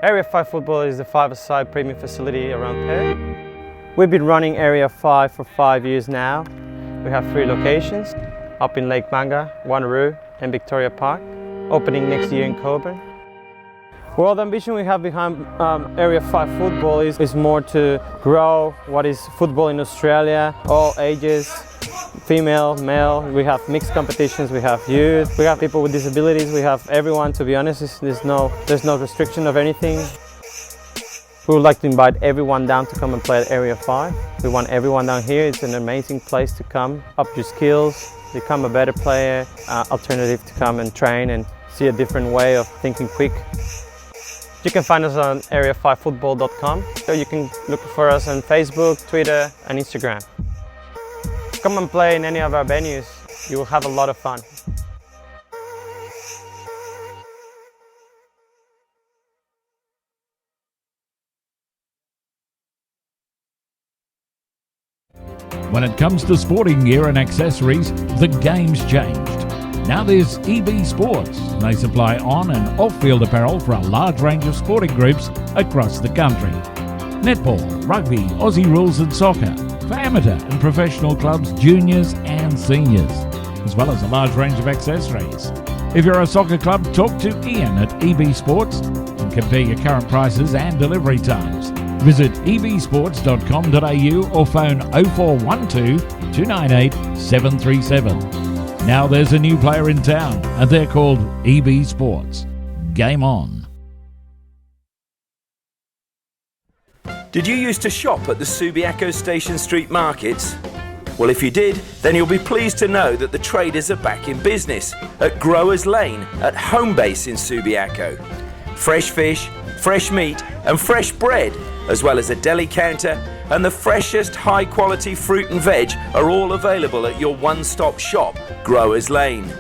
Area 5 football is the five-a-side premium facility around Perth. We've been running Area 5 for 5 years now. We have 3 locations, up in Lake Manga, Wanneroo and Victoria Park, opening next year in Coburn. Well, the ambition we have behind Area 5 football is more to grow what is football in Australia, all ages, female, male. We have mixed competitions, we have youth, we have people with disabilities, we have everyone, to be honest. There's no restriction of anything. We would like to invite everyone down to come and play at Area 5. We want everyone down here. It's an amazing place to come, up your skills, become a better player, alternative to come and train and see a different way of thinking quick. You can find us on area5football.com, or you can look for us on Facebook, Twitter and Instagram. Come and play in any of our venues. You will have a lot of fun. When it comes to sporting gear and accessories, the game's changed. Now there's EB Sports. They supply on and off-field apparel for a large range of sporting groups across the country. Netball, rugby, Aussie rules and soccer, for amateur and professional clubs, juniors and seniors, as well as a large range of accessories. If you're a soccer club, talk to Ian at EB Sports and compare your current prices and delivery times. Visit ebsports.com.au or phone 0412 298 737. Now there's a new player in town and they're called EB Sports. Game on. Did you used to shop at the Subiaco Station Street markets? Well, if you did, then you'll be pleased to know that the traders are back in business at Growers Lane at Homebase in Subiaco. Fresh fish, fresh meat and fresh bread, as well as a deli counter and the freshest high-quality fruit and veg are all available at your one-stop shop, Growers Lane.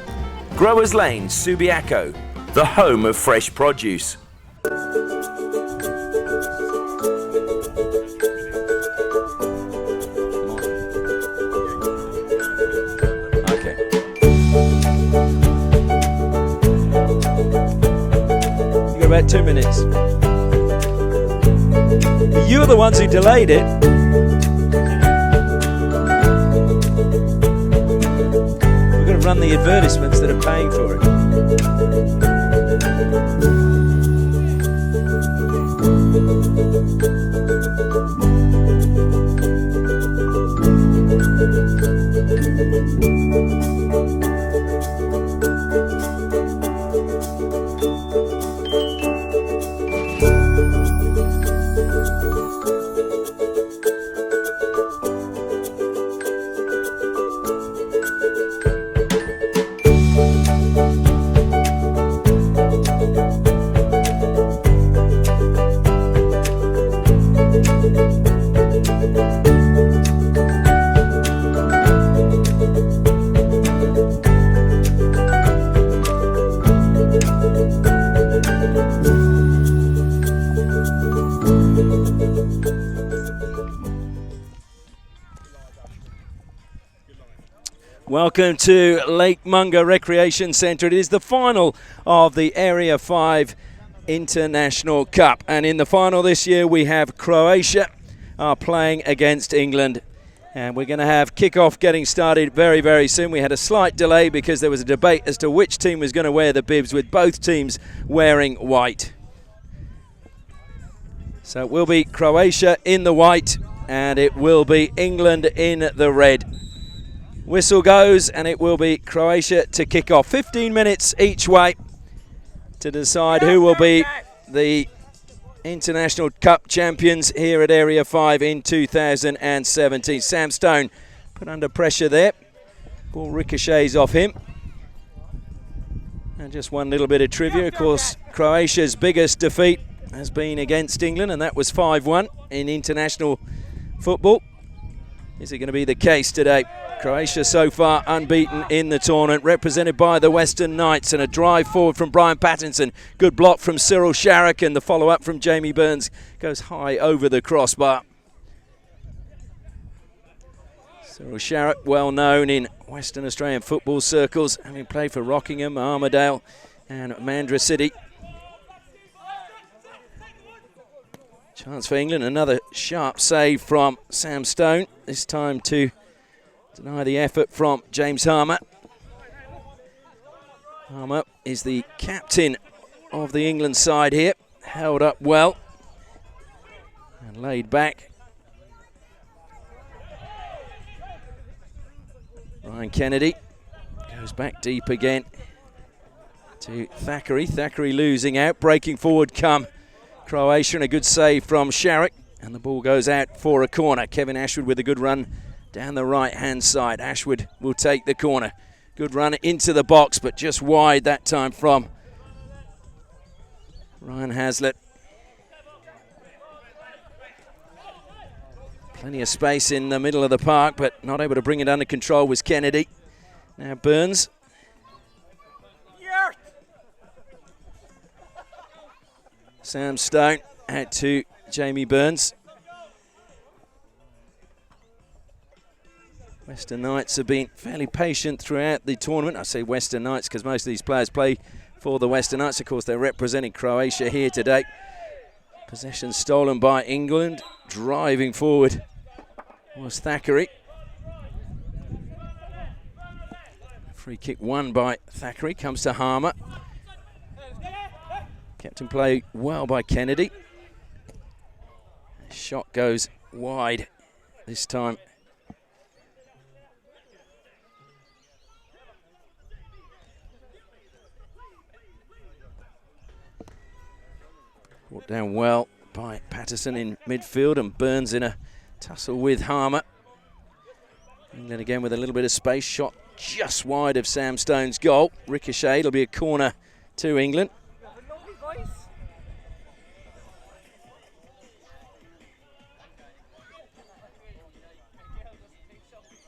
Growers Lane, Subiaco, the home of fresh produce. Okay. You got about 2 minutes. You're the ones who delayed it. We're going to run the advertisements that are paying for it. Welcome to Lake Munga Recreation Centre. It is the final of the Area 5 International Cup. And in the final this year we have Croatia are playing against England. And we're going to have kick-off getting started very, very soon. We had a slight delay because there was a debate as to which team was going to wear the bibs, with both teams wearing white. So it will be Croatia in the white and it will be England in the red. Whistle goes and it will be Croatia to kick off. 15 minutes each way to decide who will be the International Cup champions here at Area 5 in 2017. Sam Stone put under pressure there. Ball ricochets off him. And just one little bit of trivia. Of course, Croatia's biggest defeat has been against England, and that was 5-1 in international football. Is it going to be the case today? Croatia so far unbeaten in the tournament, represented by the Western Knights, and a drive forward from Brian Pattinson. Good block from Cyril Sharrock, and the follow-up from Jamie Burns goes high over the crossbar. Cyril Sharrock, well known in Western Australian football circles, having played for Rockingham, Armidale and Mandurah City. Chance for England, another sharp save from Sam Stone, this time to deny the effort from James Harmer. Harmer is the captain of the England side here, held up well and laid back. Ryan Kennedy goes back deep again to Thackeray. Thackeray losing out, breaking forward come Croatia, and a good save from Sharrock, and the ball goes out for a corner. Kevin Ashwood with a good run down the right-hand side. Ashwood will take the corner. Good run into the box, but just wide that time from Ryan Haslett. Plenty of space in the middle of the park, but not able to bring it under control was Kennedy. Now Burns. Sam Stone out to Jamie Burns. Western Knights have been fairly patient throughout the tournament. I say Western Knights because most of these players play for the Western Knights. Of course, they're representing Croatia here today. Possession stolen by England. Driving forward was Thackeray. Free kick won by Thackeray. Comes to Harmer. Kept in play well by Kennedy. Shot goes wide this time. Brought down well by Patterson in midfield, and Burns in a tussle with Harmer. England again with a little bit of space. Shot just wide of Sam Stone's goal. Ricochet, it'll be a corner to England.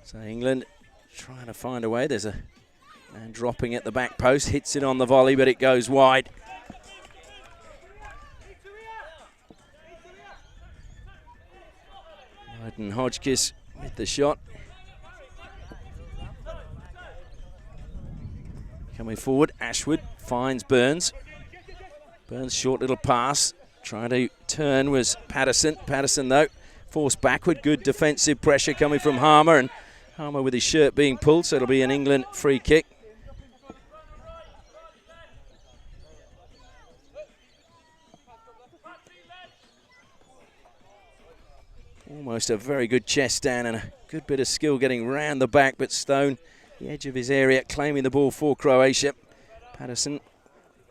So England trying to find a way. There's a man dropping at the back post, hits it on the volley, but it goes wide. Ryden Hodgkiss with the shot. Coming forward, Ashwood finds Burns. Burns' short little pass. Trying to turn was Patterson. Patterson, though, forced backward. Good defensive pressure coming from Harmer, and Harmer with his shirt being pulled, so it'll be an England free kick. Almost a very good chest down and a good bit of skill getting round the back, but Stone, the edge of his area, claiming the ball for Croatia. Patterson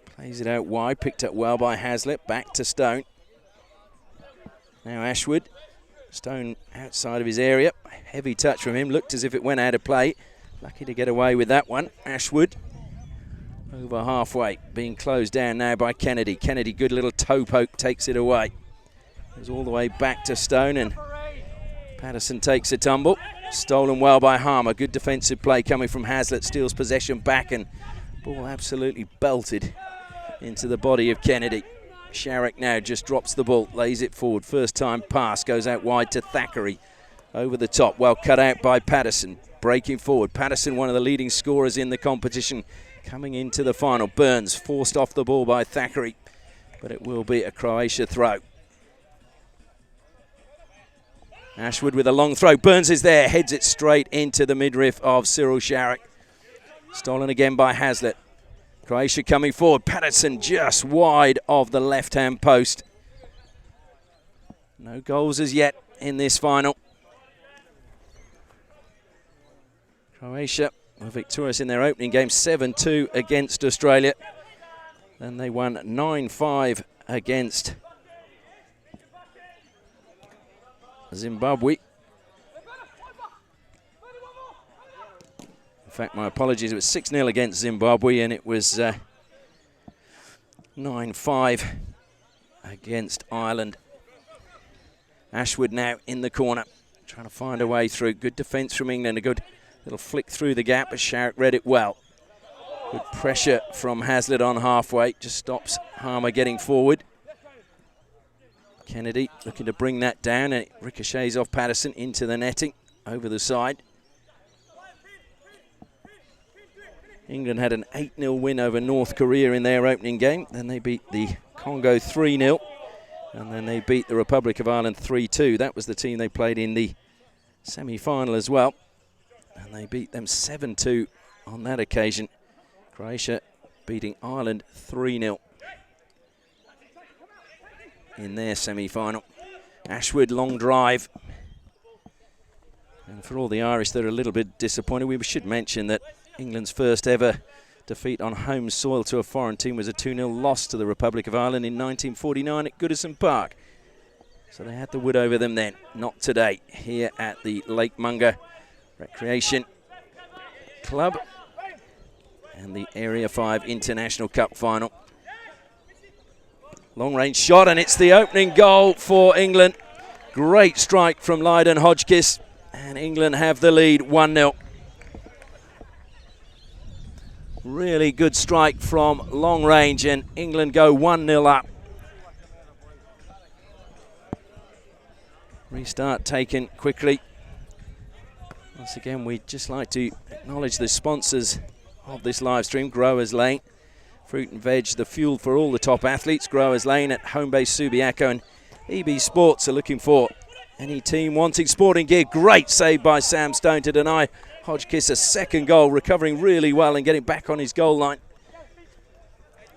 plays it out wide, picked up well by Haslett, back to Stone. Now Ashwood. Stone outside of his area. Heavy touch from him. Looked as if it went out of play. Lucky to get away with that one. Ashwood over halfway. Being closed down now by Kennedy. Kennedy, good little toe poke, takes it away. Goes all the way back to Stone, and Patterson takes a tumble. Stolen well by Harmer. Good defensive play coming from Haslett. Steals possession back, and ball absolutely belted into the body of Kennedy. Sharrock now just drops the ball, lays it forward. First time pass goes out wide to Thackeray. Over the top, well cut out by Patterson. Breaking forward. Patterson, one of the leading scorers in the competition, coming into the final. Burns forced off the ball by Thackeray, but it will be a Croatia throw. Ashwood with a long throw. Burns is there, heads it straight into the midriff of Cyril Sharrock. Stolen again by Haslett. Croatia coming forward. Patterson just wide of the left-hand post. No goals as yet in this final. Croatia were victorious in their opening game, 7-2 against Australia. Then they won 9-5 against Zimbabwe. In fact, my apologies, it was 6-0 against Zimbabwe, and it was 9-5 against Ireland. Ashwood now in the corner, trying to find a way through. Good defence from England, a good little flick through the gap, but Sharrock read it well. Good pressure from Haslett on halfway, just stops Harmer getting forward. Kennedy looking to bring that down, and it ricochets off Patterson into the netting over the side. England had an 8-0 win over North Korea in their opening game. Then they beat the Congo 3-0. And then they beat the Republic of Ireland 3-2. That was the team they played in the semi-final as well. And they beat them 7-2 on that occasion. Croatia beating Ireland 3-0 in their semi-final. Ashwood, long drive. And for all the Irish that are a little bit disappointed, we should mention that England's first ever defeat on home soil to a foreign team was a 2-0 loss to the Republic of Ireland in 1949 at Goodison Park. So they had the wood over them then. Not today, here at the Lake Munga Recreation Club and the Area 5 International Cup final. Long range shot, and it's the opening goal for England. Great strike from Lydon Hodgkiss, and England have the lead 1-0. Really good strike from long range, and England go 1-0 up. Restart taken quickly. Once again, we'd just like to acknowledge the sponsors of this live stream. Growers Lane, fruit and veg, the fuel for all the top athletes. Growers Lane at Homebase Subiaco, and EB Sports are looking for any team wanting sporting gear. Great save by Sam Stone to deny Hodgkiss a second goal, recovering really well and getting back on his goal line.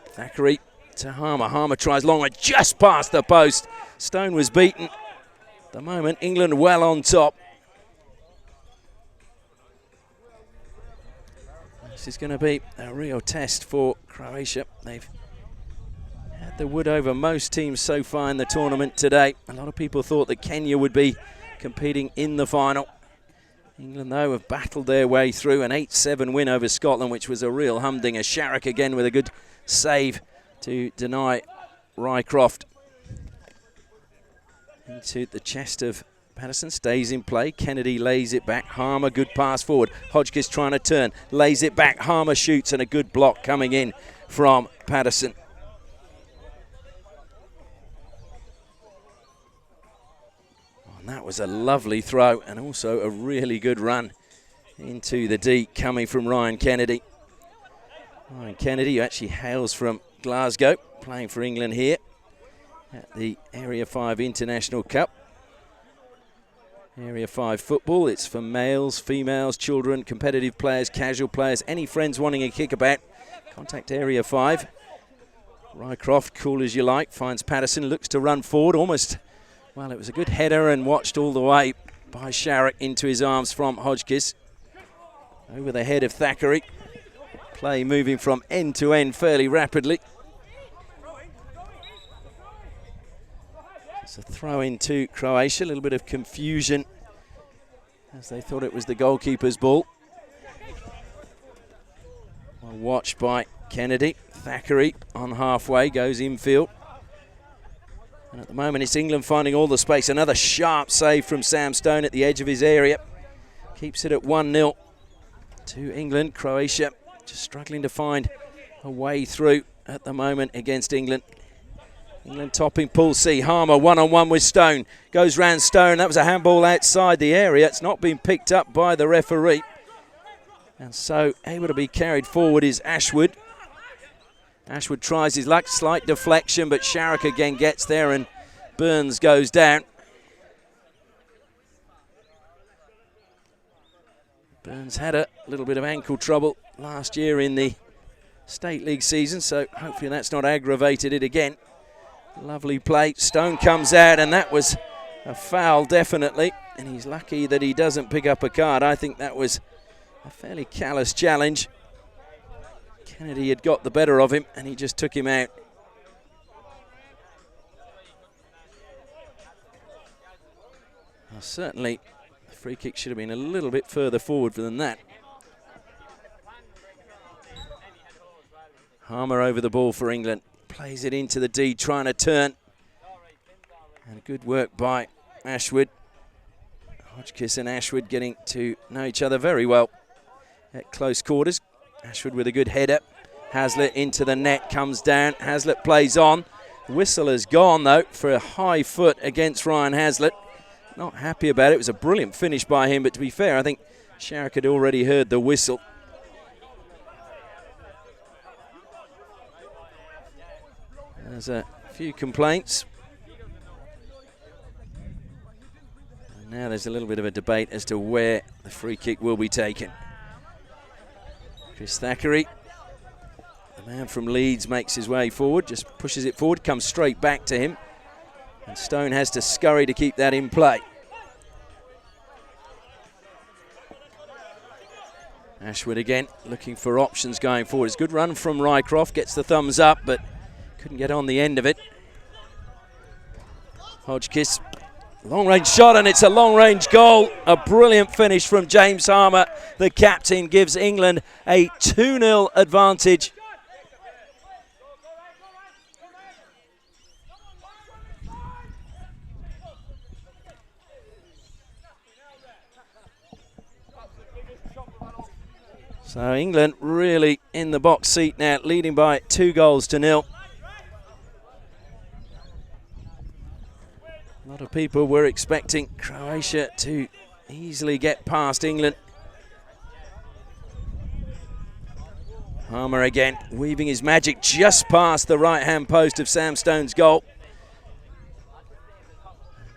Thackeray to Harmer. Harmer tries long and just past the post. Stone was beaten. At the moment, England well on top. This is going to be a real test for Croatia. They've had the wood over most teams so far in the tournament today. A lot of people thought that Kenya would be competing in the final. England, though, have battled their way through an 8-7 win over Scotland, which was a real humdinger. Sharrock again with a good save to deny Rycroft. Into the chest of Patterson, stays in play. Kennedy lays it back. Harmer, good pass forward. Hodgkiss trying to turn, lays it back. Harmer shoots, and a good block coming in from Patterson. And that was a lovely throw, and also a really good run into the D coming from Ryan Kennedy. Ryan Kennedy, who actually hails from Glasgow, playing for England here at the Area 5 International Cup. Area 5 football, it's for males, females, children, competitive players, casual players, any friends wanting a kickabout, contact Area 5. Rycroft, cool as you like, finds Patterson, looks to run forward, almost, well, it was a good header and watched all the way by Sharrock into his arms from Hodgkiss. Over the head of Thackeray. Play moving from end to end fairly rapidly. It's a throw into Croatia, a little bit of confusion as they thought it was the goalkeeper's ball. Well watched by Kennedy. Thackeray on halfway, goes infield. And at the moment it's England finding all the space. Another sharp save from Sam Stone at the edge of his area. Keeps it at 1-0 to England. Croatia just struggling to find a way through at the moment against England. England topping Pool C. Harmer one-on-one with Stone. Goes round Stone. That was a handball outside the area. It's not been picked up by the referee. And so able to be carried forward is Ashwood. Ashwood tries his luck. Slight deflection, but Sharrock again gets there and Burns goes down. Burns had a little bit of ankle trouble last year in the State League season, so hopefully that's not aggravated it again. Lovely play. Stone comes out, and that was a foul, definitely. And he's lucky that he doesn't pick up a card. I think that was a fairly callous challenge. Kennedy had got the better of him, and he just took him out. Well, certainly, the free kick should have been a little bit further forward than that. Harmer over the ball for England. Plays it into the D, trying to turn. And good work by Ashwood. Hodgkiss and Ashwood getting to know each other very well at close quarters. Ashwood with a good header. Hazlitt into the net, comes down. Hazlitt plays on. Whistle has gone, though, for a high foot against Ryan Hazlitt. Not happy about it. It was a brilliant finish by him, but to be fair, I think Sharrock had already heard the whistle. There's a few complaints Now there's a little bit of a debate as to where the free kick will be taken. Chris Thackeray, the man from Leeds, makes his way forward, just pushes it forward, comes straight back to him. And Stone has to scurry to keep that in play. Ashwood again looking for options going forward. It's a good run from Rycroft, gets the thumbs up, but couldn't get on the end of it. Hodgkiss, long range shot, and it's a long range goal. A brilliant finish from James Harmer. The captain gives England a 2-0 advantage. So England really in the box seat now, leading by 2-0. A lot of people were expecting Croatia to easily get past England. Harmer again, weaving his magic just past the right-hand post of Sam Stone's goal.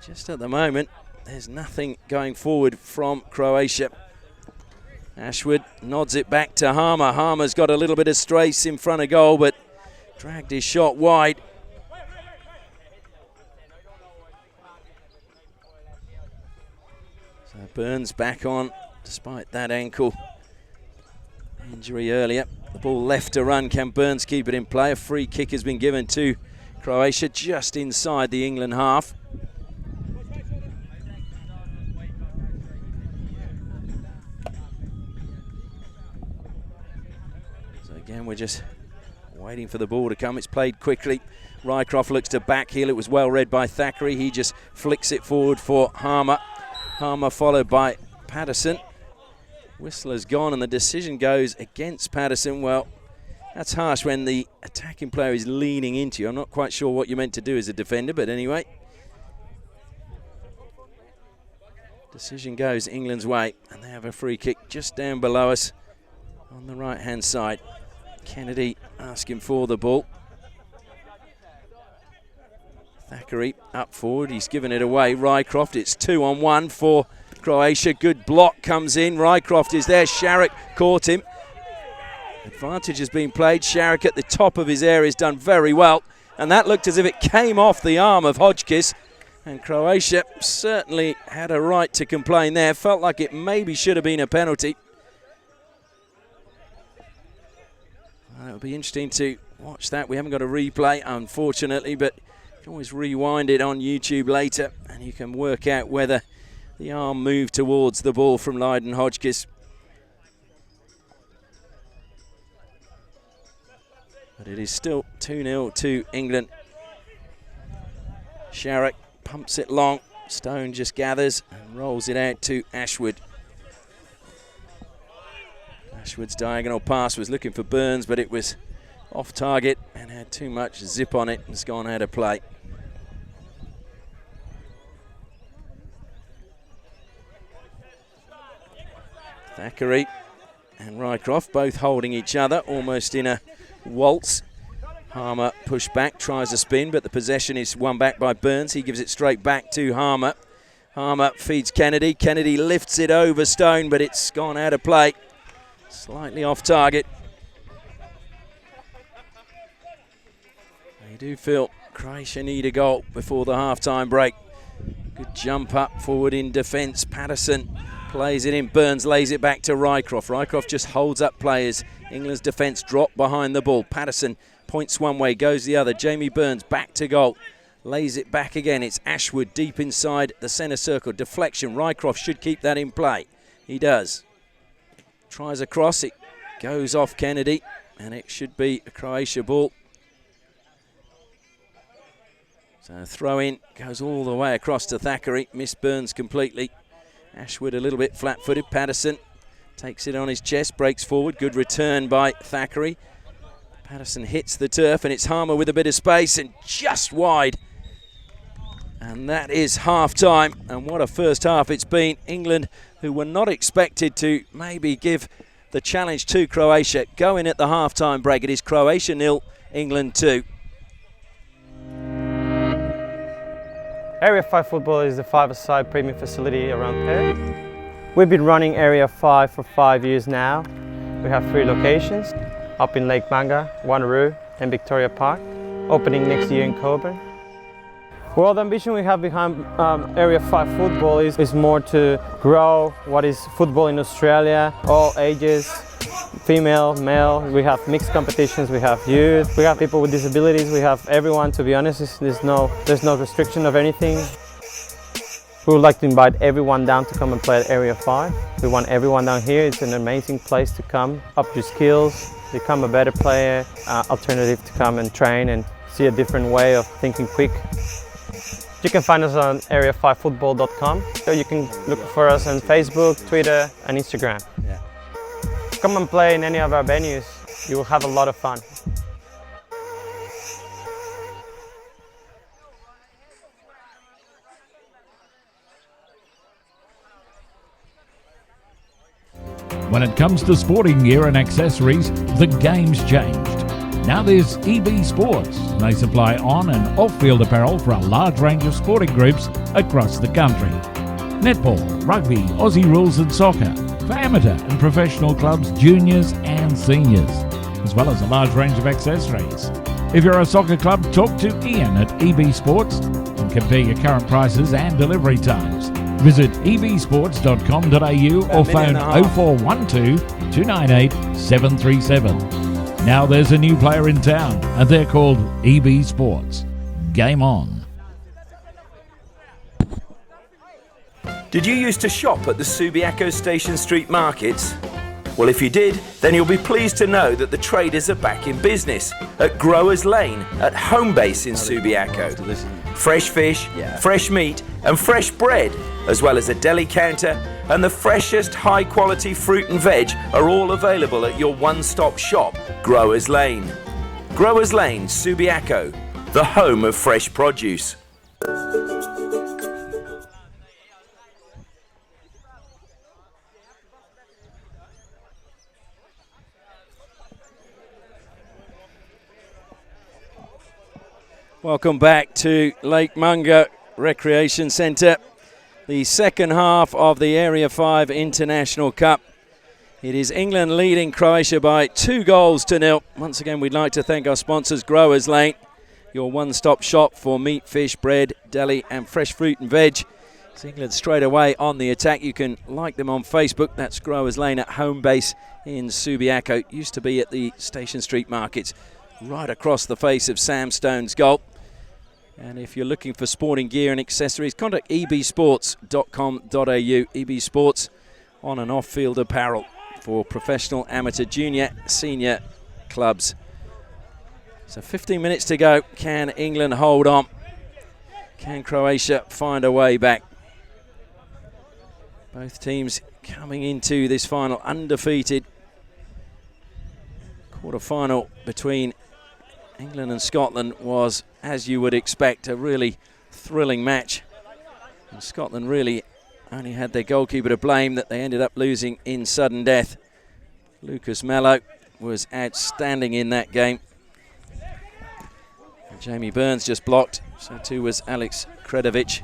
Just at the moment, there's nothing going forward from Croatia. Ashwood nods it back to Harmer. Harmer's got a little bit of strace in front of goal, but dragged his shot wide. So Burns back on, despite that ankle injury earlier. The ball left to run. Can Burns keep it in play? A free kick has been given to Croatia just inside the England half. Again, we're just waiting for the ball to come. It's played quickly. Rycroft looks to backheel. It was well read by Thackeray. He just flicks it forward for Harmer. Harmer followed by Patterson. Whistler's gone and the decision goes against Patterson. Well, that's harsh when the attacking player is leaning into you. I'm not quite sure what you're meant to do as a defender, but anyway. Decision goes England's way, and they have a free kick just down below us on the right-hand side. Kennedy asking for the ball. Thackeray up forward, he's given it away. Rycroft, it's 2-on-1 for Croatia. Good block comes in. Rycroft is there. Sharrock caught him. Advantage has been played. Sharrock at the top of his area has done very well. And that looked as if it came off the arm of Hodgkiss. And Croatia certainly had a right to complain there. Felt like it maybe should have been a penalty. It'll be interesting to watch that. We haven't got a replay, unfortunately, but you can always rewind it on YouTube later and you can work out whether the arm moved towards the ball from Lydon Hodgkiss. But it is still 2-0 to England. Sharrock pumps it long. Stone just gathers and rolls it out to Ashwood. Ashwood's diagonal pass was looking for Burns, but it was off target and had too much zip on it and has gone out of play. Thackeray and Rycroft both holding each other, almost in a waltz. Harmer pushed back, tries a spin, but the possession is won back by Burns. He gives it straight back to Harmer. Harmer feeds Kennedy. Kennedy lifts it over Stone, but it's gone out of play. Slightly off target. They do feel Croatia need a goal before the half-time break. Good jump up forward in defence. Patterson plays it in. Burns lays it back to Rycroft. Rycroft just holds up players. England's defence drop behind the ball. Patterson points one way, goes the other. Jamie Burns back to goal. Lays it back again. It's Ashwood deep inside the centre circle. Deflection. Rycroft should keep that in play. He does. Tries a cross, it goes off Kennedy, and it should be a Croatia ball. So throw in, goes all the way across to Thackeray, missed Burns completely. Ashwood a little bit flat-footed. Patterson takes it on his chest, breaks forward, good return by Thackeray. Patterson hits the turf, and it's Harmer with a bit of space, and just wide. And that is half-time, and what a first half it's been. England, who were not expected to maybe give the challenge to Croatia, go in at the half-time break. It is Croatia 0, England 2. Area 5 football is the five-a-side premium facility around Perth. We've been running Area 5 for 5 years now. We have 3 locations, up in Lake Manga, Wanneroo and Victoria Park, opening next year in Coburn. Well, the ambition we have behind Area 5 football is more to grow what is football in Australia, all ages, female, male. We have mixed competitions, we have youth, we have people with disabilities, we have everyone, to be honest. There's no restriction of anything. We would like to invite everyone down to come and play at Area 5. We want everyone down here. It's an amazing place to come, up your skills, become a better player, alternative to come and train and see a different way of thinking quick. You can find us on area5football.com. So you can look for us on Facebook, Twitter and Instagram. Yeah. Come and play in any of our venues. You will have a lot of fun. When it comes to sporting gear and accessories, the game's changed. Now there's EB Sports. They supply on and off-field apparel for a large range of sporting groups across the country. Netball, rugby, Aussie rules and soccer, for amateur and professional clubs, juniors and seniors, as well as a large range of accessories. If you're a soccer club, talk to Ian at EB Sports and compare your current prices and delivery times. Visit ebsports.com.au or phone 0412 298 737. Now there's a new player in town, and they're called EB Sports. Game on. Did you used to shop at the Subiaco Station Street markets? Well, if you did, then you'll be pleased to know that the traders are back in business at Growers Lane at Homebase in Subiaco. Fresh fish, fresh meat and fresh bread, as well as a deli counter and the freshest high-quality fruit and veg are all available at your one-stop shop, Growers Lane. Growers Lane, Subiaco, the home of fresh produce. Welcome back to Lake Manga Recreation Centre. The second half of the Area 5 International Cup. It is England leading Croatia by 2-0. Once again, we'd like to thank our sponsors, Growers Lane, your one-stop shop for meat, fish, bread, deli and fresh fruit and veg. It's England straight away on the attack. You can like them on Facebook. That's Growers Lane at Homebase in Subiaco. It used to be at the Station Street markets, right across the face of Sam Stone's goal. And if you're looking for sporting gear and accessories, contact ebsports.com.au. EB Sports on and off-field apparel for professional, amateur, junior, senior clubs. So 15 minutes to go. Can England hold on? Can Croatia find a way back? Both teams coming into this final undefeated. Quarter-final between England and Scotland was, as you would expect, a really thrilling match. And Scotland really only had their goalkeeper to blame that they ended up losing in sudden death. Lucas Mello was outstanding in that game. And Jamie Burns just blocked, so too was Alex Kredovic.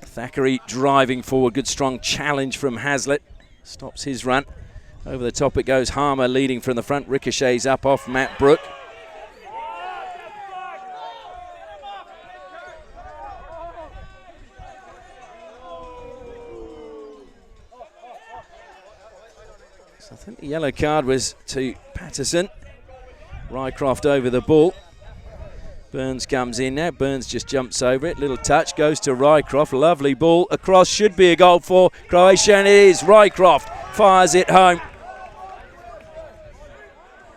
Thackeray driving forward, good strong challenge from Hazlitt. Stops his run. Over the top it goes, Harmer leading from the front, ricochets up off Matt Brook. I think the yellow card was to Patterson. Rycroft over the ball. Burns comes in now. Burns just jumps over it. Little touch goes to Rycroft. Lovely ball across. Should be a goal for Croatia, and it is. Rycroft fires it home.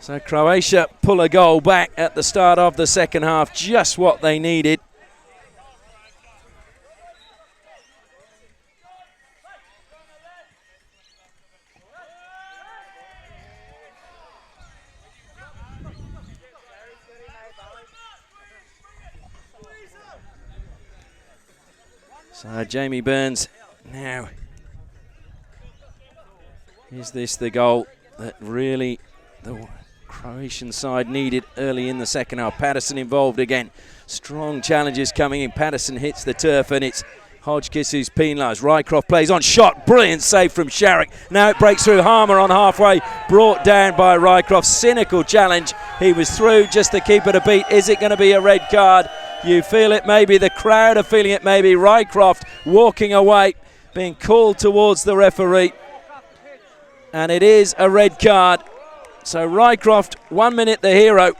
So Croatia pull a goal back at the start of the second half. Just what they needed. So Jamie Burns now. Is this the goal that really the Croatian side needed early in the second half. Patterson involved again. Strong challenges coming in. Patterson hits the turf and it's Hodgkiss who's penalised. Rycroft plays on, shot, brilliant save from Sharrock. Now it breaks through. Harmer on halfway, brought down by Rycroft. Cynical challenge. He was through, just the keeper to beat. Is it going to be a red card? You feel it maybe, the crowd are feeling it maybe. Rycroft walking away, being called towards the referee. And it is a red card. So Rycroft, 1 minute the hero,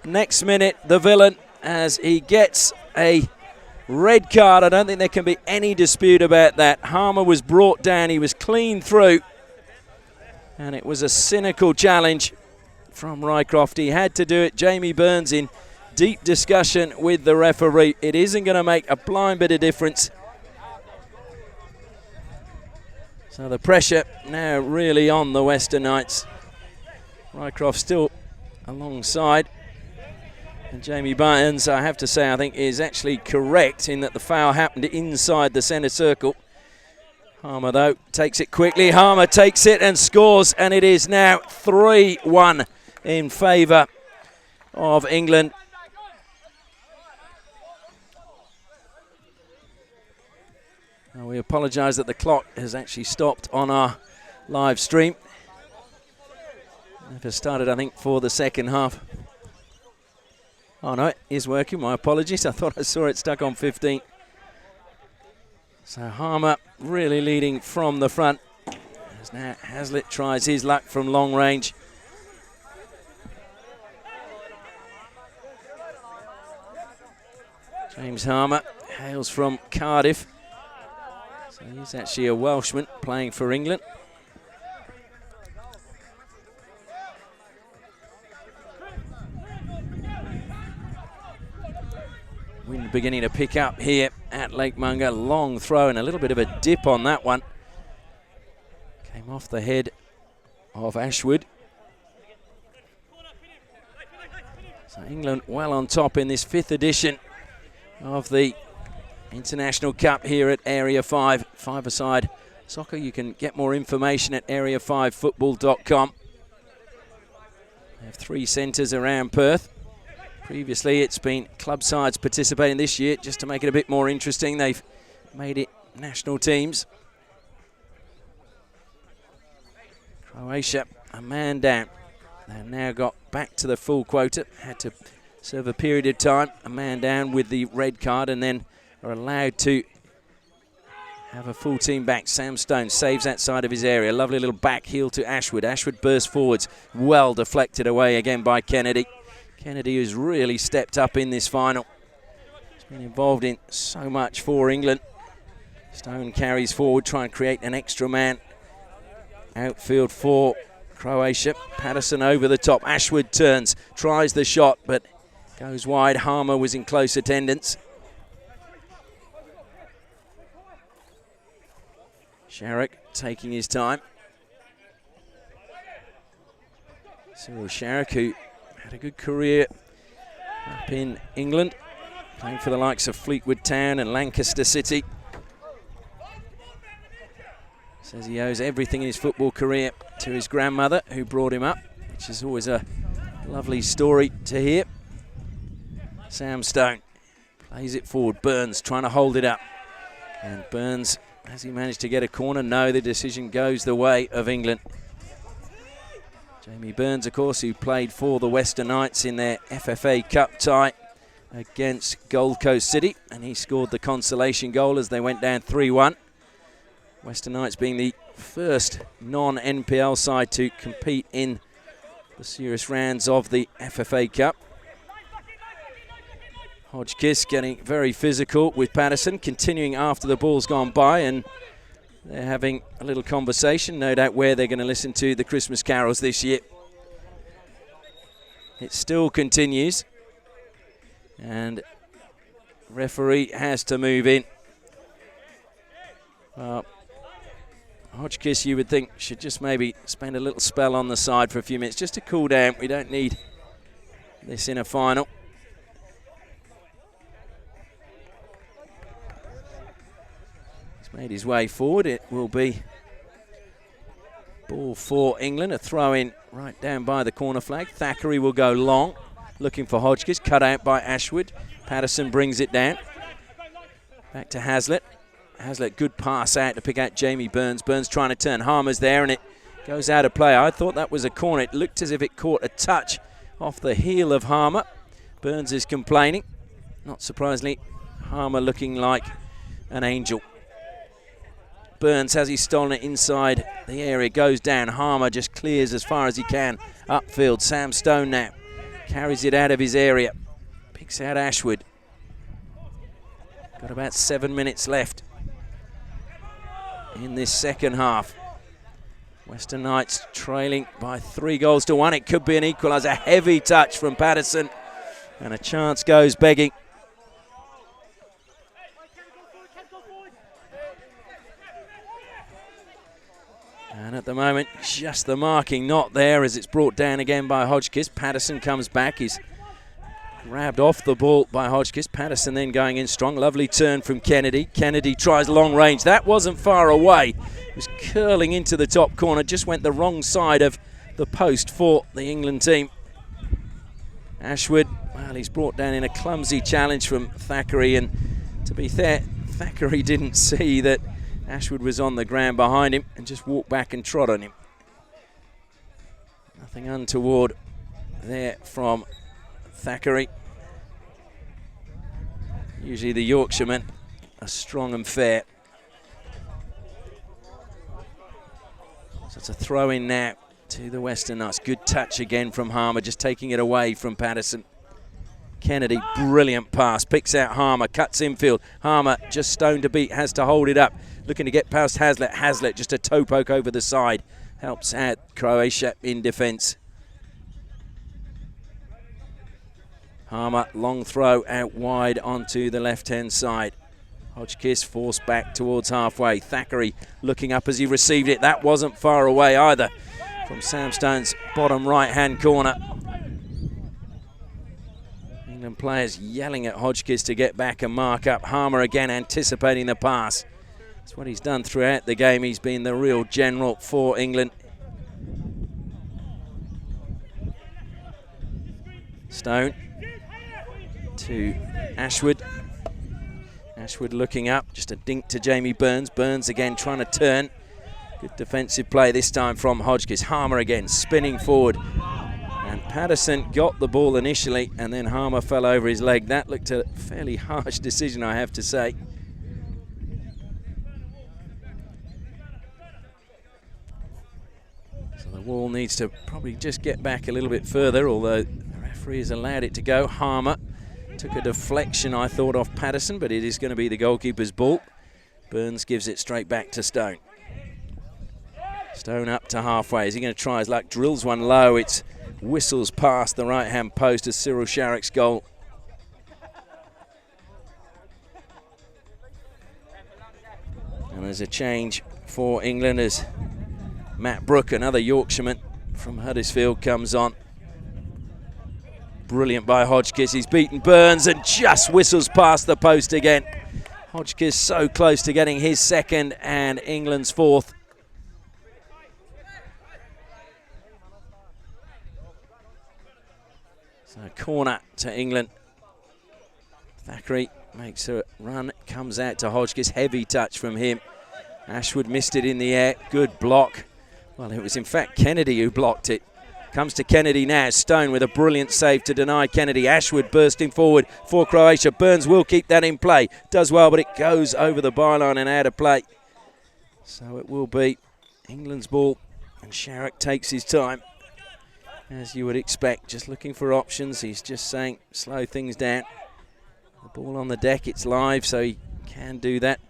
next minute the villain, as he gets a red card. I don't think there can be any dispute about that. Harmer was brought down, he was clean through, and it was a cynical challenge from Rycroft. He had to do it. Jamie Burns in deep discussion with the referee. It isn't going to make a blind bit of difference. So the pressure now really on the Western Knights. Rycroft still alongside. And Jamie Burns, I have to say, I think is actually correct in that the foul happened inside the centre circle. Harmer, though, takes it quickly. Harmer takes it and scores, and it is now 3-1 in favour of England. Now we apologise that the clock has actually stopped on our live stream. Never started, I think, for the second half. Oh no, it is working. My apologies. I thought I saw it stuck on 15. So Harmer really leading from the front. As now Hazlitt tries his luck from long range. James Harmer hails from Cardiff. So he's actually a Welshman playing for England. Wind beginning to pick up here at Lake Munga. Long throw and a little bit of a dip on that one. Came off the head of Ashwood. So England well on top in this 5th edition of the International Cup here at Area 5. Five-a-side soccer. You can get more information at area5football.com. They have 3 centres around Perth. Previously, it's been club sides participating this year. Just to make it a bit more interesting, they've made it national teams. Croatia, a man down. They've now got back to the full quota. Had to serve a period of time. A man down with the red card, and then are allowed to have a full team back. Sam Stone saves that side of his area. Lovely little back heel to Ashwood. Ashwood bursts forwards. Well deflected away again by Kennedy. Kennedy, who's really stepped up in this final. He's been involved in so much for England. Stone carries forward, trying to create an extra man. Outfield for Croatia. Patterson over the top. Ashwood turns, tries the shot, but goes wide. Harmer was in close attendance. Sharrock taking his time. Cyril Sharrock, who had a good career up in England, playing for the likes of Fleetwood Town and Lancaster City. Says he owes everything in his football career to his grandmother, who brought him up, which is always a lovely story to hear. Sam Stone plays it forward. Burns trying to hold it up. And Burns, has he managed to get a corner? No, the decision goes the way of England. Jamie Burns, of course, who played for the Western Knights in their FFA Cup tie against Gold Coast City, and he scored the consolation goal as they went down 3-1. Western Knights being the first non-NPL side to compete in the serious rounds of the FFA Cup. Hodgkiss getting very physical with Patterson, continuing after the ball's gone by, and they're having a little conversation, no doubt where they're going to listen to the Christmas carols this year. It still continues, and referee has to move in. Hodgkiss, you would think, should just maybe spend a little spell on the side for a few minutes just to cool down. We don't need this in a final. Made his way forward. It will be ball for England. A throw in right down by the corner flag. Thackeray will go long, looking for Hodgkiss, cut out by Ashwood. Patterson brings it down. Back to Hazlitt. Hazlitt, good pass out to pick out Jamie Burns. Burns trying to turn. Harmer's there, and it goes out of play. I thought that was a corner. It looked as if it caught a touch off the heel of Harmer. Burns is complaining. Not surprisingly, Harmer looking like an angel. Burns, has he stolen it inside the area, goes down. Harmer just clears as far as he can upfield. Sam Stone now carries it out of his area. Picks out Ashwood. Got about 7 minutes left in this second half. Western Knights trailing by 3-1. It could be an equaliser. Heavy touch from Patterson, and a chance goes begging. And at the moment, just the marking not there as it's brought down again by Hodgkiss. Patterson comes back. He's grabbed off the ball by Hodgkiss. Patterson then going in strong. Lovely turn from Kennedy. Kennedy tries long range. That wasn't far away. It was curling into the top corner. Just went the wrong side of the post for the England team. Ashwood, well, he's brought down in a clumsy challenge from Thackeray. And to be fair, Thackeray didn't see that Ashwood was on the ground behind him and just walked back and trod on him. Nothing untoward there from Thackeray. Usually the Yorkshiremen are strong and fair. So it's a throw in now to the Western Knights. Good touch again from Harmer, just taking it away from Patterson. Kennedy, brilliant pass, picks out Harmer, cuts infield. Harmer just stone to beat, has to hold it up. Looking to get past Hazlitt. Hazlitt just a toe poke over the side. Helps out Croatia in defence. Harmer, long throw out wide onto the left-hand side. Hodgkiss forced back towards halfway. Thackeray looking up as he received it. That wasn't far away either from Sam Stone's bottom right-hand corner. England players yelling at Hodgkiss to get back and mark up. Harmer again anticipating the pass. That's what he's done throughout the game. He's been the real general for England. Stone to Ashwood. Ashwood looking up, just a dink to Jamie Burns. Burns again trying to turn. Good defensive play this time from Hodgkiss. Harmer again spinning forward. And Patterson got the ball initially, and then Harmer fell over his leg. That looked a fairly harsh decision, I have to say. So the wall needs to probably just get back a little bit further, although the referee has allowed it to go. Harmer took a deflection, I thought, off Patterson, but it is going to be the goalkeeper's ball. Burns gives it straight back to Stone. Stone up to halfway. Is he going to try his luck? Drills one low. It's whistles past the right-hand post as Cyril Sharrock's goal. And there's a change for England as Matt Brooke, another Yorkshireman from Huddersfield, comes on. Brilliant by Hodgkiss. He's beaten Burns and just whistles past the post again. Hodgkiss so close to getting his second and England's fourth. So corner to England. Thackeray makes a run, comes out to Hodgkiss. Heavy touch from him. Ashwood missed it in the air. Good block. Well, it was in fact Kennedy who blocked it. Comes to Kennedy now. Stone with a brilliant save to deny Kennedy. Ashwood bursting forward for Croatia. Burns will keep that in play. Does well, but it goes over the byline and out of play. So it will be England's ball, and Sharrock takes his time, as you would expect. Just looking for options. He's just saying, slow things down. The ball on the deck, it's live, so he can do that.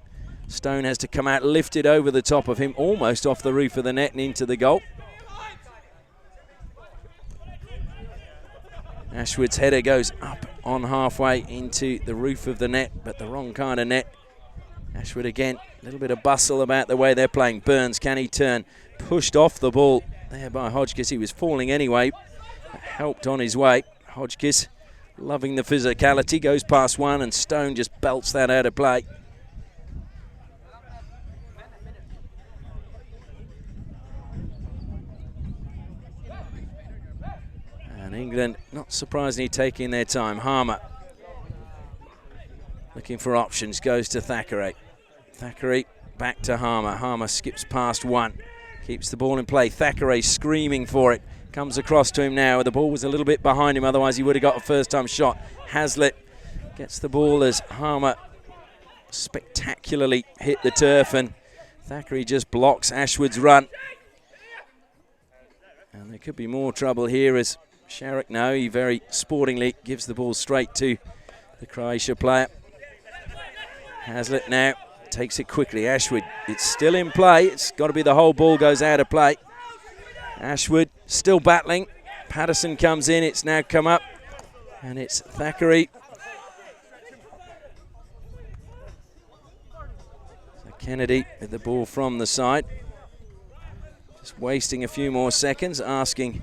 Stone has to come out, lift it over the top of him, almost off the roof of the net and into the goal. Ashwood's header goes up on halfway into the roof of the net, but the wrong kind of net. Ashwood again, a little bit of bustle about the way they're playing. Burns, can he turn? Pushed off the ball there by Hodgkiss. He was falling anyway. Helped on his way. Hodgkiss loving the physicality. Goes past one and Stone just belts that out of play. And England, not surprisingly, taking their time. Harmer looking for options, goes to Thackeray. Thackeray back to Harmer. Harmer skips past one, keeps the ball in play. Thackeray screaming for it. Comes across to him now. The ball was a little bit behind him, otherwise he would have got a first-time shot. Hazlitt gets the ball as Harmer spectacularly hit the turf, and Thackeray just blocks Ashwood's run. And there could be more trouble here as Sharrock, no, he very sportingly gives the ball straight to the Croatia player. Hazlitt now takes it quickly. Ashwood, it's still in play. It's got to be the whole ball goes out of play. Ashwood still battling. Patterson comes in. It's now come up. And it's Thackeray. So Kennedy with the ball from the side. Just wasting a few more seconds, asking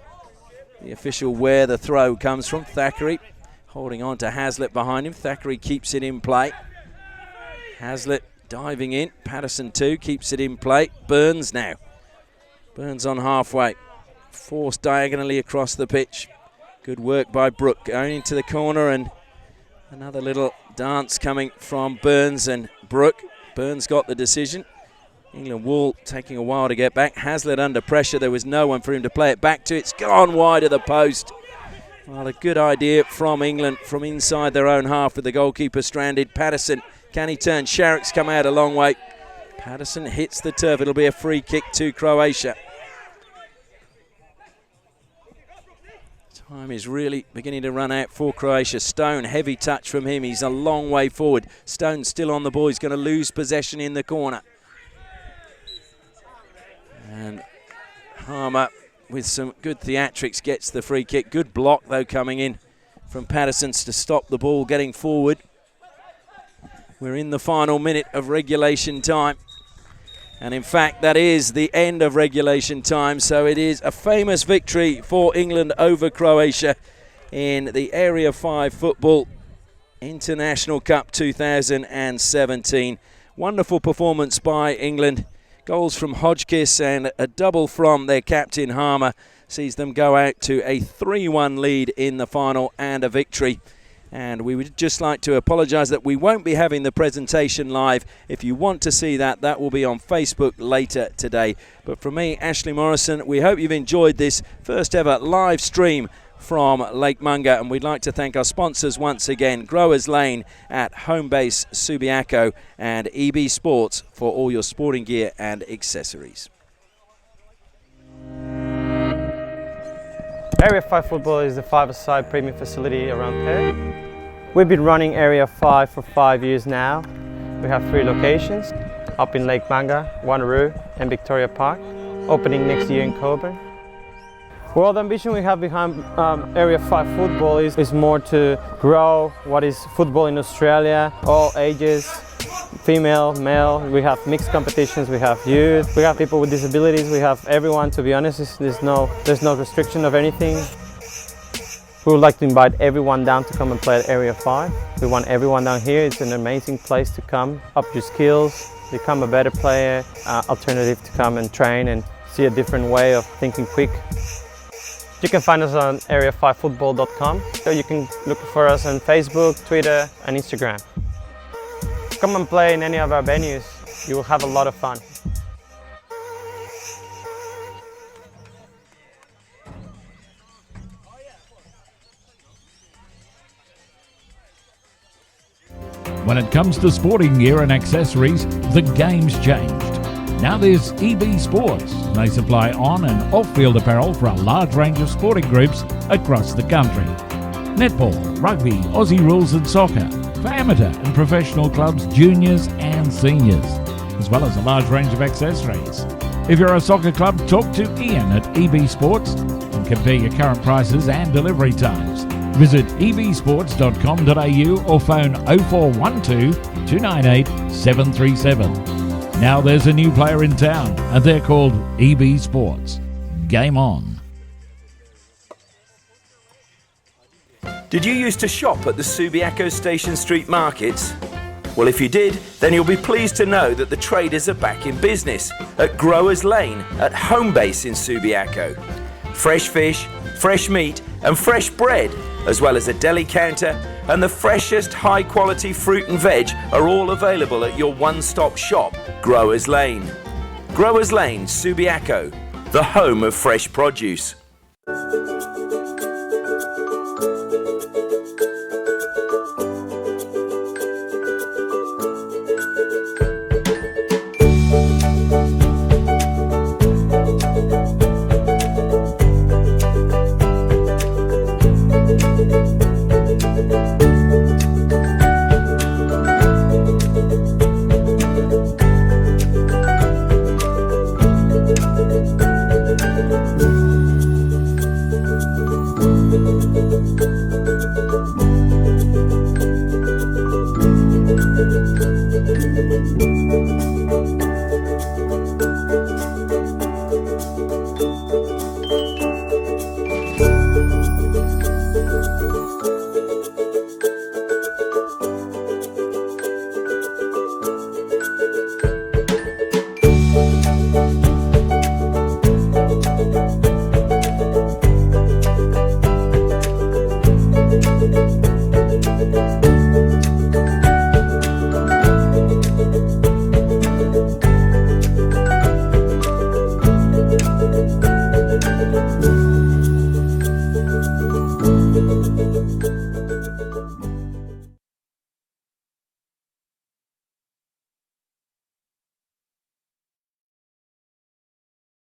the official where the throw comes from. Thackeray holding on to Hazlitt behind him. Thackeray keeps it in play. Hazlitt diving in. Patterson too keeps it in play. Burns now. Burns on halfway. Forced diagonally across the pitch. Good work by Brook. Going into the corner, and another little dance coming from Burns and Brook. Burns got the decision. England Wall taking a while to get back. Hazlitt under pressure. There was no one for him to play it back to. It's gone wide of the post. Well, a good idea from England from inside their own half with the goalkeeper stranded. Patterson, can he turn? Sharrock's come out a long way. Patterson hits the turf. It'll be a free kick to Croatia. Time is really beginning to run out for Croatia. Stone, heavy touch from him. He's a long way forward. Stone still on the ball. He's going to lose possession in the corner. And Harmer, with some good theatrics, gets the free kick. Good block, though, coming in from Patterson to stop the ball getting forward. We're in the final minute of regulation time. And in fact, that is the end of regulation time. So it is a famous victory for England over Croatia in the Area 5 Football International Cup 2017. Wonderful performance by England. Goals from Hodgkiss and a double from their captain Harmer sees them go out to a 3-1 lead in the final and a victory. And we would just like to apologise that we won't be having the presentation live. If you want to see that, that will be on Facebook later today. But from me, Ashley Morrison, we hope you've enjoyed this first ever live stream from Lake Munga, and we'd like to thank our sponsors once again, Growers Lane at Homebase Subiaco and EB Sports for all your sporting gear and accessories. Area 5 Football is the five-a-side premium facility around Perth. We've been running Area 5 for 5 years now. We have 3 locations, up in Lake Munga, Wanneroo and Victoria Park, opening next year in Coburn. Well, the ambition we have behind Area 5 Football is more to grow what is football in Australia, all ages, female, male. We have mixed competitions, we have youth, we have people with disabilities, we have everyone, to be honest. There's no restriction of anything. We would like to invite everyone down to come and play at Area 5. We want everyone down here. It's an amazing place to come, up your skills, become a better player, alternative to come and train and see a different way of thinking quick. You can find us on area5football.com. So you can look for us on Facebook, Twitter and Instagram. Come and play in any of our venues. You will have a lot of fun. When it comes to sporting gear and accessories, the game's changed. Now there's EB Sports. They supply on and off-field apparel for a large range of sporting groups across the country. Netball, rugby, Aussie rules and soccer, for amateur and professional clubs, juniors and seniors, as well as a large range of accessories. If you're a soccer club, talk to Ian at EB Sports and compare your current prices and delivery times. Visit ebsports.com.au or phone 0412 298 737. Now there's a new player in town and they're called EB Sports. Game on. Did you used to shop at the Subiaco Station Street markets? Well, if you did, then you'll be pleased to know that the traders are back in business at Growers Lane at Homebase in Subiaco. fresh fish, fresh meat and fresh bread, as well as a deli counter, and the freshest high quality fruit and veg are all available at your one-stop shop, Growers Lane. Growers Lane, Subiaco, the home of fresh produce.